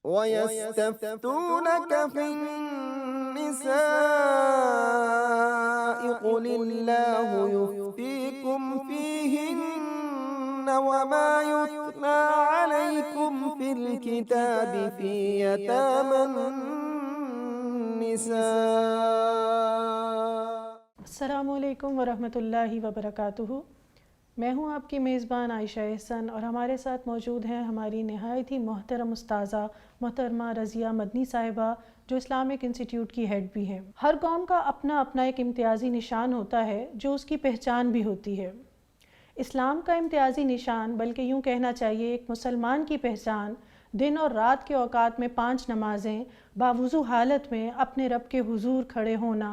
وَيَسْتَفْتُونَكَ فِي النِّسَاءِ قُلِ اللَّهُ يُفْتِيكُمْ فِيهِنَّ وَمَا يُتْلَى عَلَيْكُمْ فِي الْكِتَابِ فِي يَتَامَى النِّسَاءِ. السلام علیکم ورحمۃ اللہ وبرکاتہ۔ میں ہوں آپ کی میزبان عائشہ احسن، اور ہمارے ساتھ موجود ہیں ہماری نہایت ہی محترم استاذہ محترمہ رضیہ مدنی صاحبہ، جو اسلامک انسٹیٹیوٹ کی ہیڈ بھی ہیں۔ ہر قوم کا اپنا اپنا ایک امتیازی نشان ہوتا ہے جو اس کی پہچان بھی ہوتی ہے۔ اسلام کا امتیازی نشان، بلکہ یوں کہنا چاہیے ایک مسلمان کی پہچان، دن اور رات کے اوقات میں 5 نمازیں باوضو حالت میں اپنے رب کے حضور کھڑے ہونا،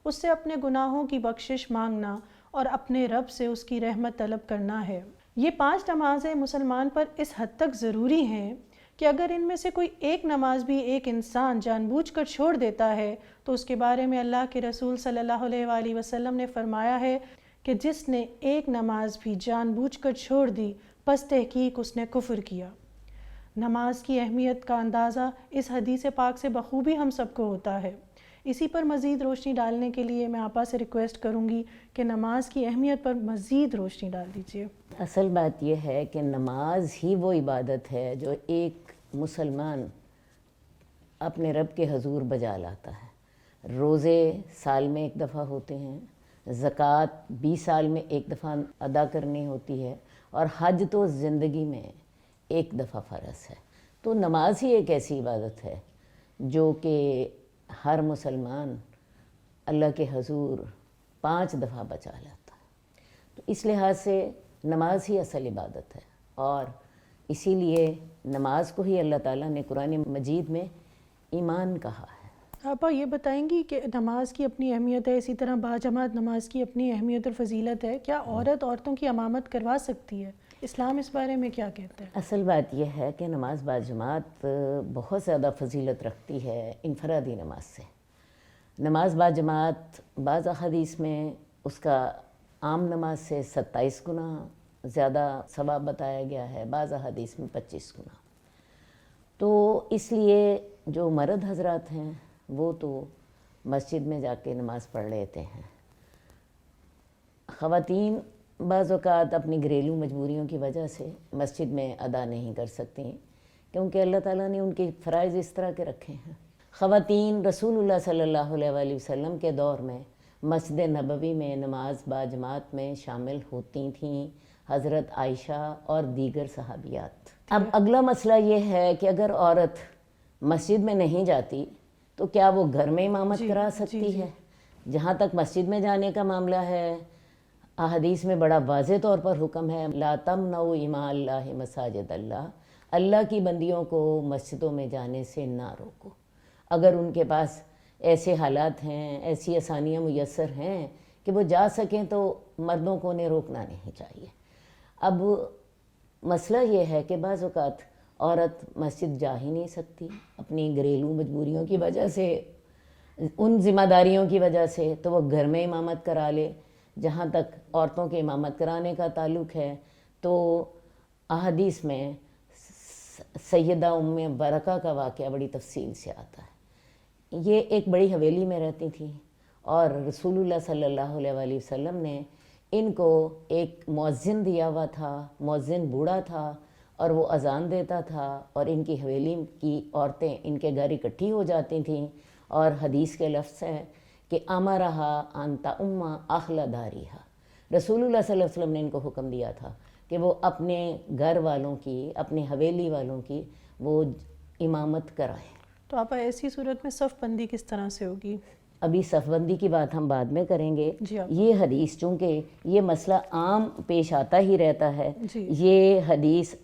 اس سے اپنے گناہوں کی بخشش مانگنا اور اپنے رب سے اس کی رحمت طلب کرنا ہے۔ یہ 5 نمازیں مسلمان پر اس حد تک ضروری ہیں کہ اگر ان میں سے کوئی ایک نماز بھی ایک انسان جان بوجھ کر چھوڑ دیتا ہے تو اس کے بارے میں اللہ کے رسول صلی اللہ علیہ وآلہ وسلم نے فرمایا ہے کہ جس نے ایک نماز بھی جان بوجھ کر چھوڑ دی پس تحقیق اس نے کفر کیا۔ نماز کی اہمیت کا اندازہ اس حدیث پاک سے بخوبی ہم سب کو ہوتا ہے۔ اسی پر مزید روشنی ڈالنے کے لیے میں آپا سے ریکویسٹ کروں گی کہ نماز کی اہمیت پر مزید روشنی ڈال دیجیے۔ اصل بات یہ ہے کہ نماز ہی وہ عبادت ہے جو ایک مسلمان اپنے رب کے حضور بجا لاتا ہے۔ روزے سال میں ایک دفعہ ہوتے ہیں، زکوٰۃ 20 سال میں ایک دفعہ ادا کرنی ہوتی ہے، اور حج تو زندگی میں ایک دفعہ فرض ہے۔ تو نماز ہی ایک ایسی عبادت ہے جو کہ ہر مسلمان اللہ کے حضور 5 دفعہ بچا لیتا ہے۔ تو اس لحاظ سے نماز ہی اصل عبادت ہے، اور اسی لیے نماز کو ہی اللہ تعالیٰ نے قرآن مجید میں ایمان کہا ہے۔ آپا یہ بتائیں گی کہ نماز کی اپنی اہمیت ہے، اسی طرح باجماعت نماز کی اپنی اہمیت اور فضیلت ہے، کیا عورتوں کی امامت کروا سکتی ہے؟ اسلام اس بارے میں کیا کہتا ہے؟ اصل بات یہ ہے کہ نماز باجماعت بہت زیادہ فضیلت رکھتی ہے انفرادی نماز سے۔ نماز باجماعت بعض احادیث میں اس کا عام نماز سے 27 گنا زیادہ ثواب بتایا گیا ہے، بعض احادیث میں 25 گنا۔ تو اس لیے جو مرد حضرات ہیں وہ تو مسجد میں جا کے نماز پڑھ لیتے ہیں۔ خواتین بعض اوقات اپنی گھریلو مجبوریوں کی وجہ سے مسجد میں ادا نہیں کر سکتی، کیونکہ اللہ تعالیٰ نے ان کے فرائض اس طرح کے رکھے ہیں۔ خواتین رسول اللہ صلی اللہ علیہ وآلہ وسلم کے دور میں مسجد نبوی میں نماز باجماعت میں شامل ہوتی تھیں، حضرت عائشہ اور دیگر صحابیات۔ اب اگلا مسئلہ یہ ہے کہ اگر عورت مسجد میں نہیں جاتی تو کیا وہ گھر میں امامت کرا سکتی ہے؟ جہاں تک مسجد میں جانے کا معاملہ ہے، احادیث میں بڑا واضح طور پر حکم ہے، لا تمنعوا اماء اللہ مساجد اللہ، اللہ کی بندیوں کو مسجدوں میں جانے سے نہ روکو۔ اگر ان کے پاس ایسے حالات ہیں، ایسی آسانیاں میسر ہیں کہ وہ جا سکیں تو مردوں کو انہیں روکنا نہیں چاہیے۔ اب مسئلہ یہ ہے کہ بعض اوقات عورت مسجد جا ہی نہیں سکتی اپنی گھریلو مجبوریوں کی وجہ سے، ان ذمہ داریوں کی وجہ سے، تو وہ گھر میں امامت کرا لے۔ جہاں تک عورتوں کے امامت کرانے کا تعلق ہے تو احادیث میں سیدہ ام برکہ کا واقعہ بڑی تفصیل سے آتا ہے۔ یہ ایک بڑی حویلی میں رہتی تھیں، اور رسول اللہ صلی اللہ علیہ وآلہ وسلم نے ان کو ایک مؤذن دیا ہوا تھا۔ مؤذن بوڑھا تھا اور وہ اذان دیتا تھا، اور ان کی حویلی کی عورتیں ان کے گھر اکٹھی ہو جاتی تھیں، اور حدیث کے لفظ ہیں کہ امرہا ان تؤم اہل دارہا، رسول اللہ صلی اللہ علیہ وسلم نے ان کو حکم دیا تھا کہ وہ اپنے گھر والوں کی، اپنی حویلی والوں کی وہ امامت کرائیں۔ تو آپ ایسی صورت میں صف بندی کس طرح سے ہوگی؟ ابھی صف بندی کی بات ہم بعد میں کریں گے۔ جی یہ حدیث چونکہ یہ مسئلہ عام پیش آتا ہی رہتا ہے، جی یہ حدیث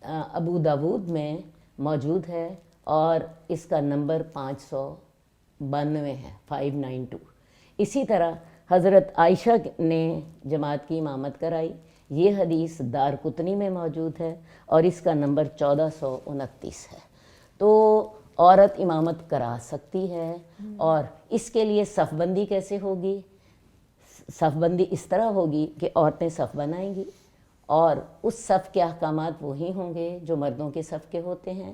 ابو داود میں موجود ہے، اور اس کا نمبر 592 ہے، 592۔ اسی طرح حضرت عائشہ نے جماعت کی امامت کرائی، یہ حدیث دارقطنی میں موجود ہے، اور اس کا نمبر 1429 ہے۔ تو عورت امامت کرا سکتی ہے، اور اس کے لیے صف بندی کیسے ہوگی؟ صف بندی اس طرح ہوگی کہ عورتیں صف بنائیں گی، اور اس صف کے احکامات وہی ہوں گے جو مردوں کے صف کے ہوتے ہیں۔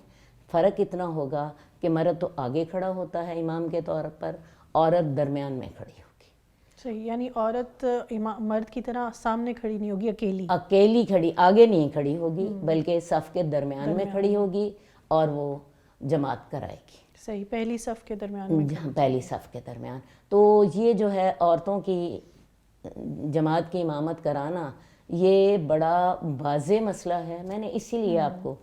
فرق اتنا ہوگا کہ مرد تو آگے کھڑا ہوتا ہے امام کے طور پر، عورت درمیان میں کھڑی ہوگی. صحیح، یعنی عورت مرد کی طرح سامنے کھڑی نہیں ہوگی، اکیلی کھڑی، آگے نہیں کھڑی ہوگی بلکہ صف کے درمیان میں کھڑی ہوگی اور وہ جماعت کرائے گی. صحیح، پہلی صف کے درمیان میں، پہلی صف کے درمیان. تو یہ جو ہے عورتوں کی جماعت کی امامت کرانا، یہ بڑا واضح مسئلہ ہے. میں نے اسی لیے آپ کو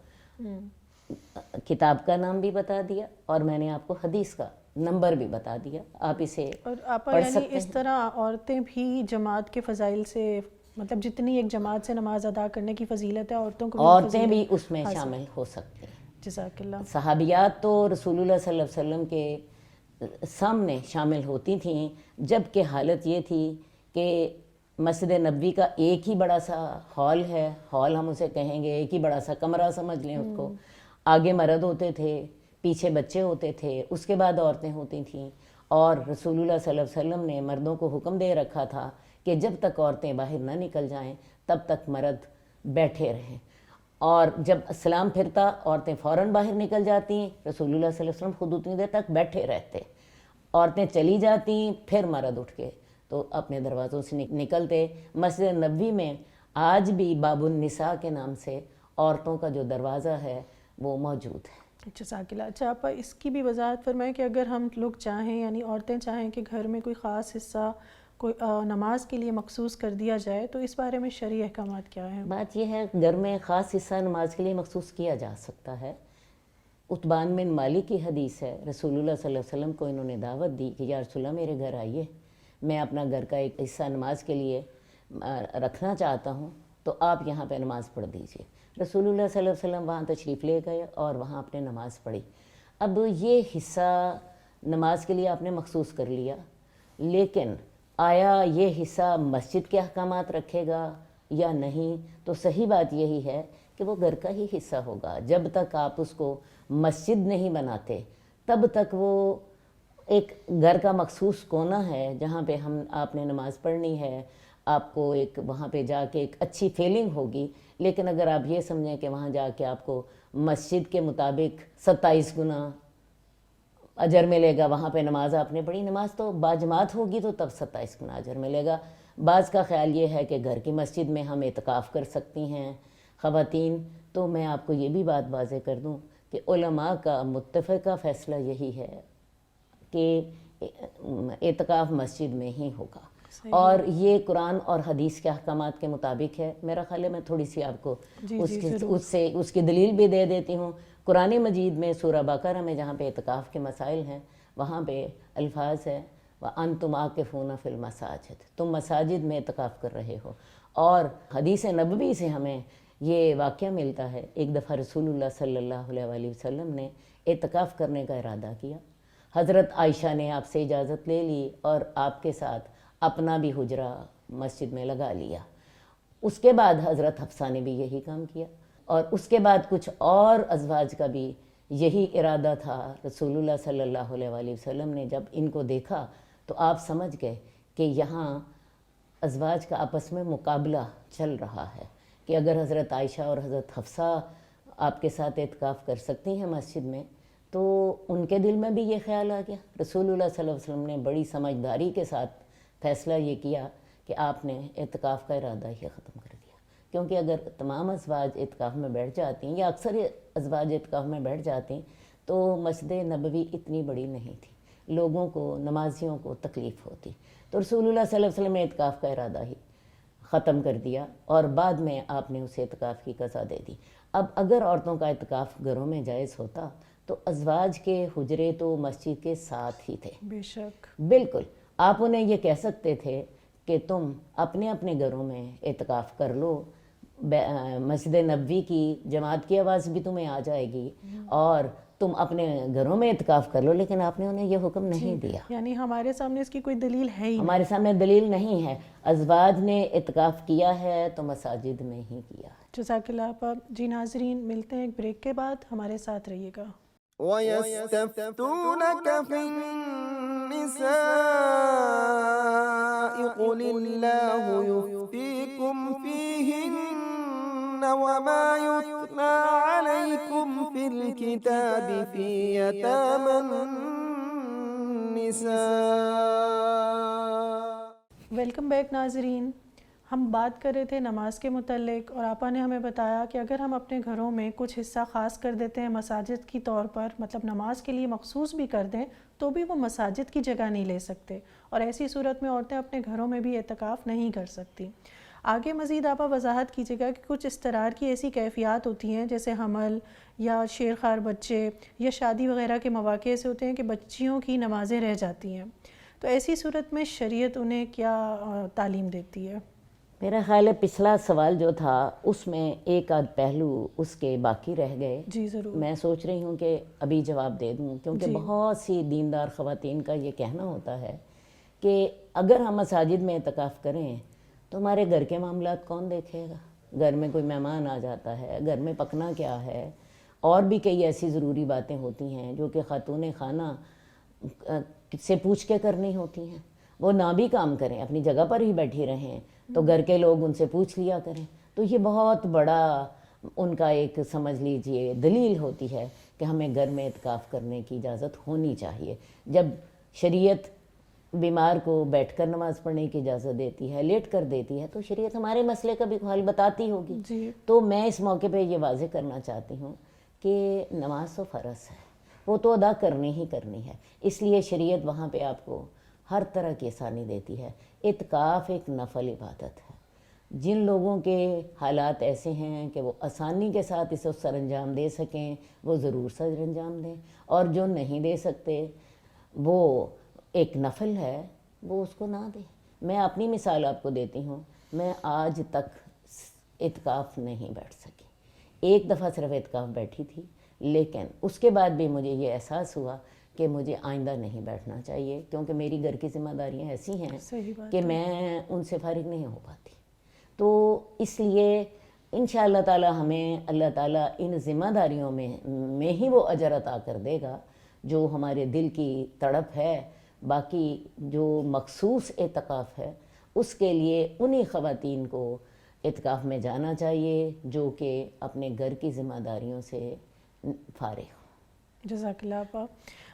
کتاب کا نام بھی بتا دیا اور میں نے آپ کو حدیث کا نمبر بھی بتا دیا. آپ اسے پڑھ سکتے ہیں. اس طرح عورتیں بھی جماعت کے فضائل سے، مطلب جتنی ایک جماعت سے نماز ادا کرنے کی فضیلت ہے، عورتیں بھی اس میں شامل ہو سکتی ہیں. جزاک اللہ. صحابیات تو رسول اللہ صلی اللہ علیہ وسلم کے سامنے شامل ہوتی تھیں، جب کہ حالت یہ تھی کہ مسجد نبوی کا ایک ہی بڑا سا ہال ہے، ہال ہم اسے کہیں گے، ایک ہی بڑا سا کمرہ سمجھ لیں اس کو. آگے مرد ہوتے تھے، پیچھے بچے ہوتے تھے، اس کے بعد عورتیں ہوتی تھیں. اور رسول اللہ صلی اللہ علیہ وسلم نے مردوں کو حکم دے رکھا تھا کہ جب تک عورتیں باہر نہ نکل جائیں تب تک مرد بیٹھے رہیں. اور جب اسلام پھرتا عورتیں فوراً باہر نکل جاتی، رسول اللہ صلی اللہ علیہ وسلم خود اتنی دیر تک بیٹھے رہتے. عورتیں چلی جاتی، پھر مرد اٹھ کے تو اپنے دروازوں سے نکلتے. مسجد نبوی میں آج بھی باب النساء کے نام سے عورتوں کا جو دروازہ ہے وہ موجود ہے. جزاک اللہ. اچھا، آپ اس کی بھی وضاحت فرمائیں کہ اگر ہم لوگ چاہیں، یعنی عورتیں چاہیں کہ گھر میں کوئی خاص حصہ کوئی نماز کے لیے مخصوص کر دیا جائے، تو اس بارے میں شرعی احکامات کیا ہیں؟ بات یہ ہے گھر میں خاص حصہ نماز کے لیے مخصوص کیا جا سکتا ہے. عتبان بن مالک کی حدیث ہے، رسول اللہ صلی اللہ علیہ وسلم کو انہوں نے دعوت دی کہ یا رسول اللہ میرے گھر آئیے، میں اپنا گھر کا ایک حصہ نماز کے لیے رکھنا چاہتا ہوں، تو آپ یہاں پہ نماز پڑھ دیجئے. رسول اللہ صلی اللہ علیہ وسلم وہاں تشریف لے گئے اور وہاں اپنے نماز پڑھی. اب یہ حصہ نماز کے لیے آپ نے مخصوص کر لیا، لیکن آیا یہ حصہ مسجد کے احکامات رکھے گا یا نہیں؟ تو صحیح بات یہی ہے کہ وہ گھر کا ہی حصہ ہوگا. جب تک آپ اس کو مسجد نہیں بناتے تب تک وہ ایک گھر کا مخصوص کونا ہے جہاں پہ آپ نے نماز پڑھنی ہے. آپ کو ایک وہاں پہ جا کے ایک اچھی فیلنگ ہوگی. لیکن اگر آپ یہ سمجھیں کہ وہاں جا کے آپ کو مسجد کے مطابق 27 گنا اجر ملے گا، وہاں پہ نماز آپ نے پڑھی، نماز تو باجماعت ہوگی تو تب 27 گنا اجر ملے گا. بعض کا خیال یہ ہے کہ گھر کی مسجد میں ہم اعتکاف کر سکتی ہیں خواتین. تو میں آپ کو یہ بھی بات واضح کر دوں کہ علماء کا متفقہ فیصلہ یہی ہے کہ اعتکاف مسجد میں ہی ہوگا. اور یہ قرآن اور حدیث کے احکامات کے مطابق ہے. میرا خیال ہے میں تھوڑی سی آپ کو اس کی دلیل بھی دے دیتی ہوں. قرآن مجید میں سورہ بقرہ میں جہاں پہ اعتکاف کے مسائل ہیں وہاں پہ الفاظ ہے وَأَنْتُمْ عَاكِفُونَ فِي الْمَسَاجِدِ، تم مساجد میں اعتکاف کر رہے ہو. اور حدیث نبوی سے ہمیں یہ واقعہ ملتا ہے، ایک دفعہ رسول اللہ صلی اللہ علیہ وسلم نے اعتکاف کرنے کا ارادہ کیا. حضرت عائشہ نے آپ سے اجازت لے لی اور آپ کے ساتھ اپنا بھی حجرہ مسجد میں لگا لیا. اس کے بعد حضرت حفصہ نے بھی یہی کام کیا اور اس کے بعد کچھ اور ازواج کا بھی یہی ارادہ تھا. رسول اللہ صلی اللہ علیہ وسلم نے جب ان کو دیکھا تو آپ سمجھ گئے کہ یہاں ازواج کا آپس میں مقابلہ چل رہا ہے کہ اگر حضرت عائشہ اور حضرت حفصہ آپ کے ساتھ اعتکاف کر سکتی ہیں مسجد میں تو ان کے دل میں بھی یہ خیال آ گیا. رسول اللہ صلی اللہ علیہ وسلم نے بڑی سمجھداری کے ساتھ فیصلہ یہ کیا کہ آپ نے اعتکاف کا ارادہ ہی ختم کر دیا. کیونکہ اگر تمام ازواج اعتکاف میں بیٹھ جاتی ہیں یا اکثر ازواج اعتکاف میں بیٹھ جاتی تو مسجد نبوی اتنی بڑی نہیں تھی، لوگوں کو، نمازیوں کو تکلیف ہوتی. تو رسول اللہ صلی اللہ علیہ وسلم نے اعتکاف کا ارادہ ہی ختم کر دیا اور بعد میں آپ نے اسے اعتکاف کی قضا دے دی. اب اگر عورتوں کا اعتکاف گھروں میں جائز ہوتا تو ازواج کے حجرے تو مسجد کے ساتھ ہی تھے. بے شک، بالکل. آپ انہیں یہ کہہ سکتے تھے کہ تم اپنے اپنے گھروں میں اعتکاف کر لو، مسجد نبوی کی جماعت کی آواز بھی تمہیں آ جائے گی اور تم اپنے گھروں میں اعتکاف کر لو. لیکن آپ نے انہیں یہ حکم نہیں دیا. یعنی ہمارے سامنے اس کی کوئی دلیل ہے ہی ہمارے سامنے دلیل نہیں ہے. ازواج نے اعتکاف کیا ہے تو مساجد میں ہی کیا ہے. جزاک اللہ آپ. جی ناظرین، ملتے ہیں ایک بریک کے بعد، ہمارے ساتھ رہیے گا. وَيَسْتَفْتُونَكَ فِي النِّسَاءِ قُلِ اللَّهُ يُفْتِيكُمْ فِيهِنَّ وما يتلى عليكم في الكتاب في يتامى النساء. ویلکم بیک ناظرین. ہم بات کر رہے تھے نماز کے متعلق، اور آپا نے ہمیں بتایا کہ اگر ہم اپنے گھروں میں کچھ حصہ خاص کر دیتے ہیں مساجد کی طور پر، مطلب نماز کے لیے مخصوص بھی کر دیں، تو بھی وہ مساجد کی جگہ نہیں لے سکتے، اور ایسی صورت میں عورتیں اپنے گھروں میں بھی اعتکاف نہیں کر سکتی. آگے مزید آپا وضاحت کیجیے گا کہ کچھ اضطرار کی ایسی کیفیات ہوتی ہیں جیسے حمل یا شیرخوار بچے یا شادی وغیرہ کے مواقع ایسے ہوتے ہیں کہ بچیوں کی نمازیں رہ جاتی ہیں، تو ایسی صورت میں شریعت انہیں کیا تعلیم دیتی ہے؟ میرا خیال ہے پچھلا سوال جو تھا اس میں ایک آدھ پہلو اس کے باقی رہ گئے. جی ضرور. میں سوچ رہی ہوں کہ ابھی جواب دے دوں، کیونکہ بہت سی دیندار خواتین کا یہ کہنا ہوتا ہے کہ اگر ہم مساجد میں اعتکاف کریں تو ہمارے گھر کے معاملات کون دیکھے گا؟ گھر میں کوئی مہمان آ جاتا ہے، گھر میں پکنا کیا ہے، اور بھی کئی ایسی ضروری باتیں ہوتی ہیں جو کہ خاتون خانہ سے پوچھ کے کرنی ہوتی ہیں. وہ نہ بھی کام کریں، اپنی جگہ پر ہی بیٹھی رہیں، تو گھر کے لوگ ان سے پوچھ لیا کریں. تو یہ بہت بڑا ان کا ایک سمجھ لیجئے دلیل ہوتی ہے کہ ہمیں گھر میں اعتکاف کرنے کی اجازت ہونی چاہیے. جب شریعت بیمار کو بیٹھ کر نماز پڑھنے کی اجازت دیتی ہے، لیٹ کر دیتی ہے، تو شریعت ہمارے مسئلے کا بھی حل بتاتی ہوگی. تو میں اس موقع پہ یہ واضح کرنا چاہتی ہوں کہ نماز تو فرض ہے، وہ تو ادا کرنی ہی کرنی ہے. اس لیے شریعت وہاں پہ آپ کو ہر طرح کی آسانی دیتی ہے. اعتکاف ایک نفل عبادت ہے. جن لوگوں کے حالات ایسے ہیں کہ وہ آسانی کے ساتھ اسے سر انجام دے سکیں وہ ضرور سر انجام دیں، اور جو نہیں دے سکتے وہ ایک نفل ہے، وہ اس کو نہ دیں. میں اپنی مثال آپ کو دیتی ہوں. میں آج تک اعتکاف نہیں بیٹھ سکی. ایک دفعہ صرف اعتکاف بیٹھی تھی، لیکن اس کے بعد بھی مجھے یہ احساس ہوا کہ مجھے آئندہ نہیں بیٹھنا چاہیے، کیونکہ میری گھر کی ذمہ داریاں ایسی ہیں کہ میں ان سے فارغ نہیں ہو پاتی. تو اس لیے انشاءاللہ تعالی ہمیں اللہ تعالیٰ ان ذمہ داریوں میں ہی وہ اجر عطا کر دے گا جو ہمارے دل کی تڑپ ہے. باقی جو مخصوص اعتکاف ہے اس کے لیے انہی خواتین کو اعتکاف میں جانا چاہیے جو کہ اپنے گھر کی ذمہ داریوں سے فارغ ہوں. جزاک اللہ آپا.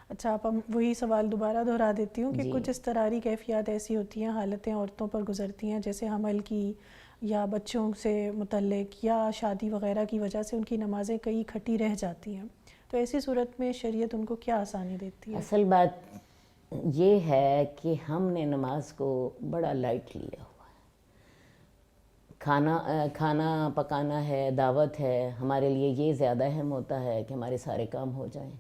اچھا آپا، وہی سوال دوبارہ دہرا دیتی ہوں کہ کچھ اضطراری کیفیات ایسی ہوتی ہیں، حالتیں عورتوں پر گزرتی ہیں جیسے حمل کی یا بچوں سے متعلق یا شادی وغیرہ کی وجہ سے ان کی نمازیں کئی کھٹی رہ جاتی ہیں، تو ایسی صورت میں شریعت ان کو کیا آسانی دیتی ہے؟ اصل بات یہ ہے کہ ہم نے نماز کو بڑا لائٹ لیا ہوا ہے. کھانا پکانا ہے، دعوت ہے، ہمارے لیے یہ زیادہ اہم ہوتا ہے کہ ہمارے سارے کام ہو جائیں.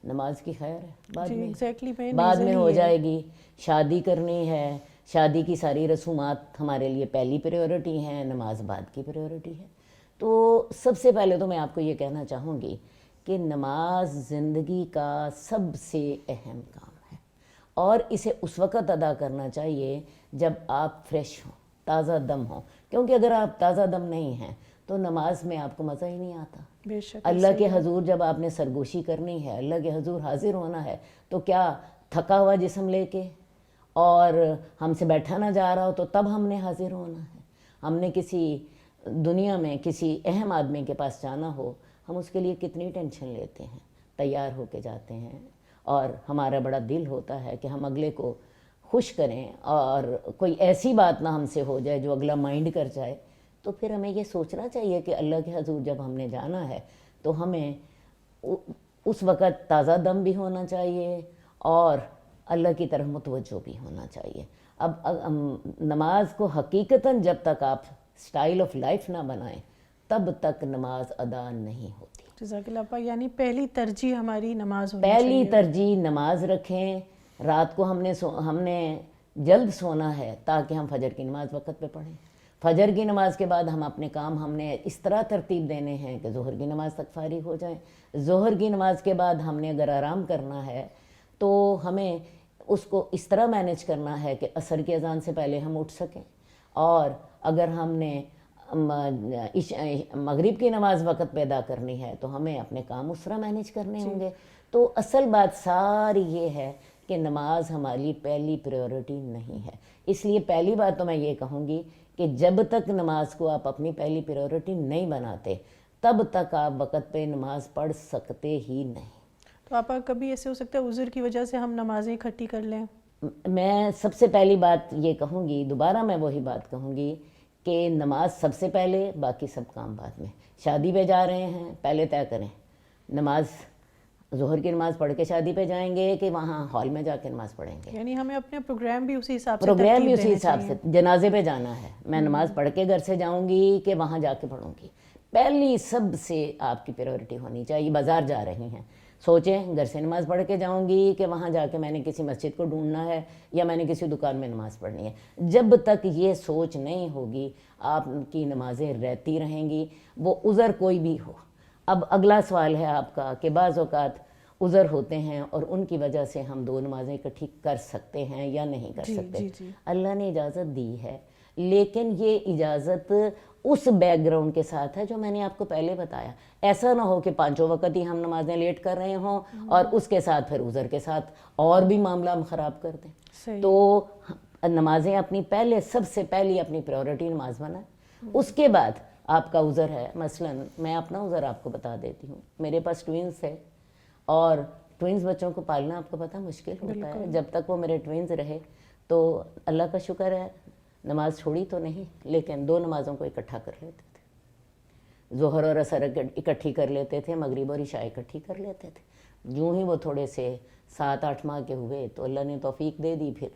نماز کی خیر ہے بعد میں ہو جائے گی. شادی کرنی ہے، شادی کی ساری رسومات ہمارے لیے پہلی پریورٹی ہیں، نماز بعد کی پریورٹی ہے. تو سب سے پہلے تو میں آپ کو یہ کہنا چاہوں گی کہ نماز زندگی کا سب سے اہم کام ہے، اور اسے اس وقت ادا کرنا چاہیے جب آپ فریش ہوں، تازہ دم ہوں. کیونکہ اگر آپ تازہ دم نہیں ہیں تو نماز میں آپ کو مزہ ہی نہیں آتا. اللہ کے حضور جب آپ نے سرگوشی کرنی ہے، اللہ کے حضور حاضر ہونا ہے، تو کیا تھکا ہوا جسم لے کے اور ہم سے بیٹھا نہ جا رہا ہو تو تب ہم نے حاضر ہونا ہے. ہم نے کسی دنیا میں کسی اہم آدمی کے پاس جانا ہو، ہم اس کے لیے کتنی ٹینشن لیتے ہیں، تیار ہو کے جاتے ہیں، اور ہمارا بڑا دل ہوتا ہے کہ ہم اگلے کو خوش کریں اور کوئی ایسی بات نہ ہم سے ہو جائے جو اگلا مائنڈ کر جائے. تو پھر ہمیں یہ سوچنا چاہیے کہ اللہ کے حضور جب ہم نے جانا ہے تو ہمیں اس وقت تازہ دم بھی ہونا چاہیے اور اللہ کی طرف متوجہ بھی ہونا چاہیے. اب نماز کو حقیقتاً جب تک آپ سٹائل آف لائف نہ بنائیں تب تک نماز ادا نہیں ہوتی. جزاک اللہ آپا. یعنی پہلی ترجیح ہماری نماز ہونی پہلی چاہیے. ترجیح نماز رکھیں. رات کو ہم نے جلد سونا ہے تاکہ ہم فجر کی نماز وقت پہ پڑھیں. فجر کی نماز کے بعد ہم اپنے کام ہم نے اس طرح ترتیب دینے ہیں کہ ظہر کی نماز تک فارغ ہو جائیں. ظہر کی نماز کے بعد ہم نے اگر آرام کرنا ہے تو ہمیں اس کو اس طرح مینیج کرنا ہے کہ عصر کی اذان سے پہلے ہم اٹھ سکیں. اور اگر ہم نے مغرب کی نماز وقت پہ ادا کرنی ہے تو ہمیں اپنے کام اس طرح مینیج کرنے ہوں گے. تو اصل بات ساری یہ ہے کہ نماز ہماری پہلی پریورٹی نہیں ہے. اس لیے پہلی بات تو میں یہ کہوں گی کہ جب تک نماز کو آپ اپنی پہلی پریورٹی نہیں بناتے تب تک آپ وقت پہ نماز پڑھ سکتے ہی نہیں. تو آپا کبھی ایسے ہو سکتا ہے عذر کی وجہ سے ہم نمازیں اکٹھی کر لیں؟ میں سب سے پہلی بات یہ کہوں گی، دوبارہ میں وہی بات کہوں گی کہ نماز سب سے پہلے، باقی سب کام بعد میں. شادی پہ جا رہے ہیں، پہلے طے کریں نماز ظہر کی نماز پڑھ کے شادی پہ جائیں گے کہ وہاں ہال میں جا کے نماز پڑھیں گے. یعنی ہمیں اپنے پروگرام بھی اسی حساب سے پروگرام بھی ترتیب اسی دینے حساب سے. چاہیے. جنازے پہ جانا ہے، میں نماز پڑھ کے گھر سے جاؤں گی کہ وہاں جا کے پڑھوں گی. پہلی سب سے آپ کی پریورٹی ہونی چاہیے. بازار جا رہی ہیں، سوچیں گھر سے نماز پڑھ کے جاؤں گی کہ وہاں جا کے میں نے کسی مسجد کو ڈھونڈنا ہے یا میں نے کسی دکان میں نماز پڑھنی ہے. جب تک یہ سوچ نہیں ہوگی آپ کی نمازیں رہتی رہیں گی، وہ عذر کوئی بھی ہو. اب اگلا سوال ہے آپ کا کہ بعض اوقات عذر ہوتے ہیں اور ان کی وجہ سے ہم دو نمازیں اکٹھی کر سکتے ہیں یا نہیں کر سکتے. اللہ نے اجازت دی ہے، لیکن یہ اجازت اس بیک گراؤنڈ کے ساتھ ہے جو میں نے آپ کو پہلے بتایا. ایسا نہ ہو کہ پانچوں وقت ہی ہم نمازیں لیٹ کر رہے ہوں اور اس کے ساتھ پھر عذر کے ساتھ اور بھی معاملہ ہم خراب کر دیں. تو نمازیں اپنی پہلے، سب سے پہلی اپنی پریورٹی نماز بنائیں. اس کے بعد آپ کا عذر ہے. مثلا میں اپنا عذر آپ کو بتا دیتی ہوں. میرے پاس ٹوینز ہے اور ٹوینز بچوں کو پالنا آپ کو پتہ مشکل ہوتا ہے. جب تک وہ میرے ٹوینز رہے تو اللہ کا شکر ہے نماز چھوڑی تو نہیں، لیکن دو نمازوں کو اکٹھا کر لیتے تھے. ظہر اور عصر اکٹھی کر لیتے تھے، مغرب اور عشاء اکٹھی کر لیتے تھے. یوں ہی وہ تھوڑے سے 7-8 ماہ کے ہوئے تو اللہ نے توفیق دے دی، پھر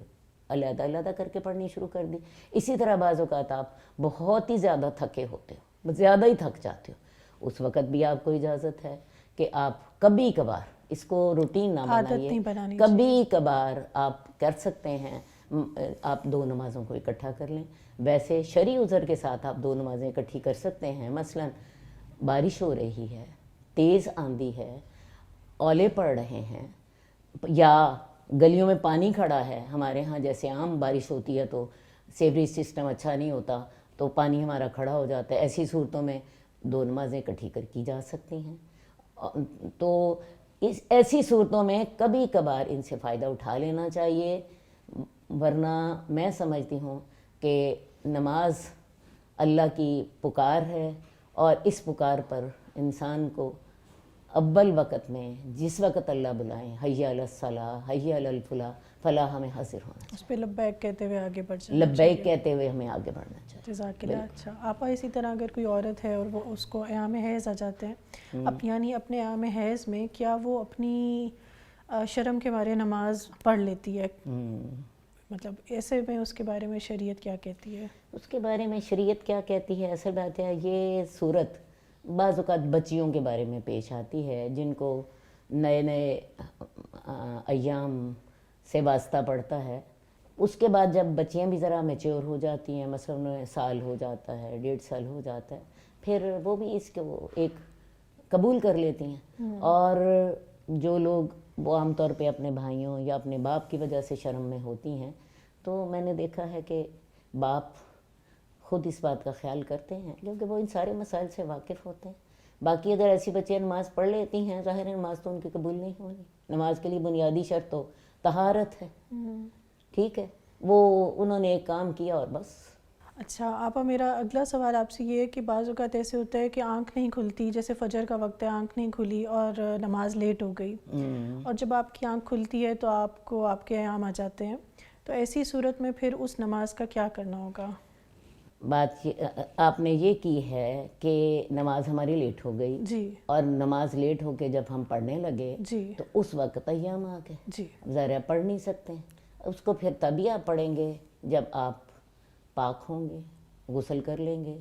علیحدہ علیحدہ کر کے پڑھنی شروع کر دی. اسی طرح بعض اوقات آپ بہت ہی زیادہ تھکے ہوتے ہو، زیادہ ہی تھک جاتے ہو، اس وقت بھی آپ کو اجازت ہے کہ آپ کبھی کبھار، اس کو روٹین نہ بنائیے، کبھی کبھار آپ کر سکتے ہیں آپ دو نمازوں کو اکٹھا کر لیں. ویسے شرعی عذر کے ساتھ آپ دو نمازیں اکٹھی کر سکتے ہیں. مثلا بارش ہو رہی ہے، تیز آندھی ہے، اولے پڑ رہے ہیں، یا گلیوں میں پانی کھڑا ہے. ہمارے ہاں جیسے عام بارش ہوتی ہے تو سیوریج سسٹم اچھا نہیں ہوتا تو پانی ہمارا کھڑا ہو جاتا ہے. ایسی صورتوں میں دو نمازیں اکٹھی کر کی جا سکتی ہیں. تو اس ایسی صورتوں میں کبھی کبھار ان سے فائدہ اٹھا لینا چاہیے، ورنہ میں سمجھتی ہوں کہ نماز اللہ کی پکار ہے اور اس پکار پر انسان کو اول وقت میں جس وقت اللہ بلائیں، حی علی الصلاۃ، حی علی الفلاح، فلاح ہمیں حاضر ہونا چاہیے. اس پہ لبیک کہتے ہوئے آگے بڑھ جانا لبیک کہتے ہوئے ہمیں آگے بڑھنا چاہیے. جزاک اللہ. اچھا آپا، اسی طرح اگر کوئی عورت ہے اور وہ اس کو ایام حیض آ جاتے ہیں، یعنی اپنے ایام حیض میں کیا وہ اپنی شرم کے بارے نماز پڑھ لیتی ہے؟ مطلب ایسے میں اس کے بارے میں شریعت کیا کہتی ہے؟ اس کے بارے میں شریعت کیا کہتی ہے؟ اصل بات ہے یہ صورت بعض اوقات بچیوں کے بارے میں پیش آتی ہے جن کو نئے نئے ایام سے واسطہ پڑتا ہے. اس کے بعد جب بچیاں بھی ذرا میچور ہو جاتی ہیں، مثلا انہیں سال ہو جاتا ہے، 1.5 سال ہو جاتا ہے، پھر وہ بھی اس کو ایک قبول کر لیتی ہیں. اور جو لوگ وہ عام طور پہ اپنے بھائیوں یا اپنے باپ کی وجہ سے شرم میں ہوتی ہیں، تو میں نے دیکھا ہے کہ باپ خود اس بات کا خیال کرتے ہیں کیونکہ وہ ان سارے مسائل سے واقف ہوتے ہیں. باقی اگر ایسی بچیاں نماز پڑھ لیتی ہیں، ظاہر ہے نماز تو ان کی قبول نہیں ہونی. نماز کے لیے بنیادی شرط تو طہارت ہے. ٹھیک ہے، وہ انہوں نے ایک کام کیا اور بس. اچھا آپا، میرا اگلا سوال آپ سے یہ ہے کہ بعض اوقات ایسے ہوتا ہے کہ آنکھ نہیں کھلتی، جیسے فجر کا وقت ہے، آنکھ نہیں کھلی اور نماز لیٹ ہو گئی، اور جب آپ کی آنکھ کھلتی ہے تو آپ کو آپ کے ایام آ جاتے ہیں، تو ایسی صورت میں پھر اس نماز کا کیا کرنا ہوگا؟ بات آپ نے یہ کی ہے کہ نماز ہماری لیٹ ہو گئی جی، اور نماز لیٹ ہو کے جب ہم پڑھنے لگے جی، تو اس وقت ایام آ گئے. جی، ذرا پڑھ نہیں سکتے ہیں اس کو، پھر تبھی آپ پڑھیں گے جب آپ پاک ہوں گے، غسل کر لیں گے.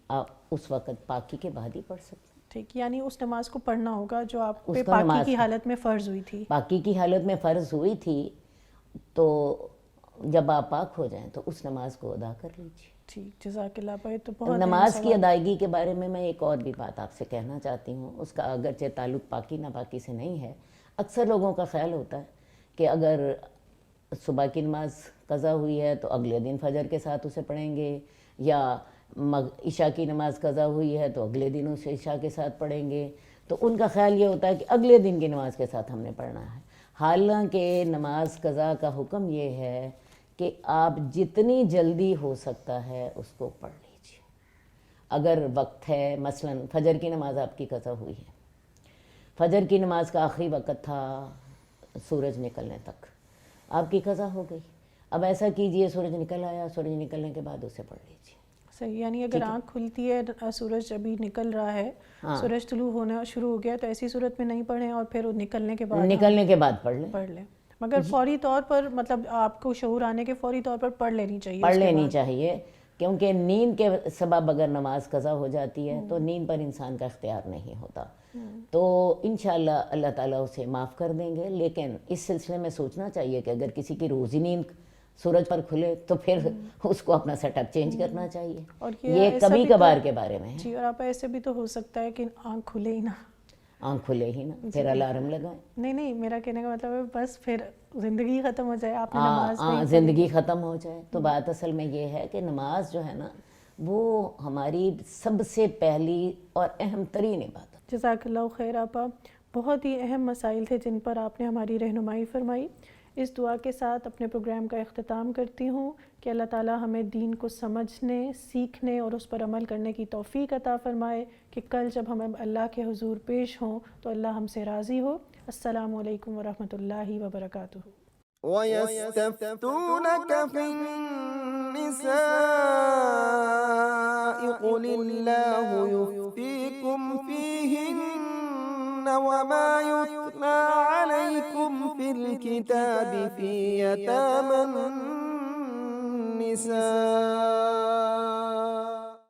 آپ اس وقت پاکی کے بعد ہی پڑھ سکتے ہیں. ٹھیک، یعنی اس نماز کو پڑھنا ہوگا جو آپ پہ پاکی کی حالت میں فرض ہوئی تھی. پاکی کی حالت میں فرض ہوئی تھی، تو جب آپ پاک ہو جائیں تو اس نماز کو ادا کر لیجیے. ٹھیک، جزاک اللہ بھائی. تو بہت نماز کی ادائیگی کے بارے میں ایک اور بھی بات آپ سے کہنا چاہتی ہوں. اس کا اگرچہ تعلق پاکی ناپاکی سے نہیں ہے. اکثر لوگوں کا خیال ہوتا ہے کہ اگر صبح کی نماز قضا ہوئی ہے تو اگلے دن فجر کے ساتھ اسے پڑھیں گے، یا عشاء کی نماز قضا ہوئی ہے تو اگلے دن اسے عشاء کے ساتھ پڑھیں گے. تو ان کا خیال یہ ہوتا ہے کہ اگلے دن کی نماز کے ساتھ ہم نے پڑھنا ہے. حالانکہ نماز قضا کا حکم یہ ہے کہ آپ جتنی جلدی ہو سکتا ہے اس کو پڑھ لیجیے. اگر وقت ہے، مثلا فجر کی نماز آپ کی قضا ہوئی ہے، فجر کی نماز کا آخری وقت تھا سورج نکلنے تک، آپ کی قضا ہو گئی. اب ایسا کیجئے سورج نکل آیا، سورج نکلنے کے بعد اسے پڑھ لیجیے. صحیح، یعنی اگر آنکھ کھلتی ہے سورج ابھی نکل رہا ہے، سورج طلوع ہونا شروع ہو گیا، تو ایسی صورت میں نہیں پڑھیں اور پھر نکلنے کے بعد پڑھ لیں. مگر فوری طور پر، مطلب آپ کو شعور آنے کے فوری طور پر پڑھ لینی چاہیے کیونکہ نیند کے سبب اگر نماز قضا ہو جاتی ہے تو نیند پر انسان کا اختیار نہیں ہوتا. تو انشاءاللہ اللہ تعالیٰ اسے معاف کر دیں گے. لیکن اس سلسلے میں سوچنا چاہیے کہ اگر کسی کی روزی نیند سورج پر کھلے تو پھر اس کو اپنا سیٹ اپ چینج کرنا چاہیے. اور یہ کبھی کبھار کے بارے میں ہے. جی، اور آپ ایسے بھی تو ہو سکتا ہے کہ آنکھ کھلے ہی نا، آنکھ کھلے ہی نا، پھر الارم لگائیں. نہیں، میرا کہنے کا مطلب ہے بس پھر زندگی ختم ہو جائے، آپ نے نماز نہیں زندگی ختم ہو جائے. تو بات اصل میں یہ ہے کہ نماز جو ہے نا وہ ہماری سب سے پہلی اور اہم ترین عبادت. جزاک اللہ خیر آپا، بہت ہی اہم مسائل تھے جن پر آپ نے ہماری رہنمائی فرمائی. اس دعا کے ساتھ اپنے پروگرام کا اختتام کرتی ہوں کہ اللہ تعالیٰ ہمیں دین کو سمجھنے، سیکھنے اور اس پر عمل کرنے کی توفیق عطا فرمائے کہ کل جب ہم اللہ کے حضور پیش ہوں تو اللہ ہم سے راضی ہو. السلام علیکم ورحمۃ اللہ وبرکاتہ. وَيَسْتَفْتُونَكَ فِي النِّسَاءِ قُلِ اللَّهُ يُفْتِيكُمْ فِيهِنَّ وَمَا يُتْلَى عَلَيْكُمْ فِي الْكِتَابِ فِي يَتَامَى النِّسَاءِ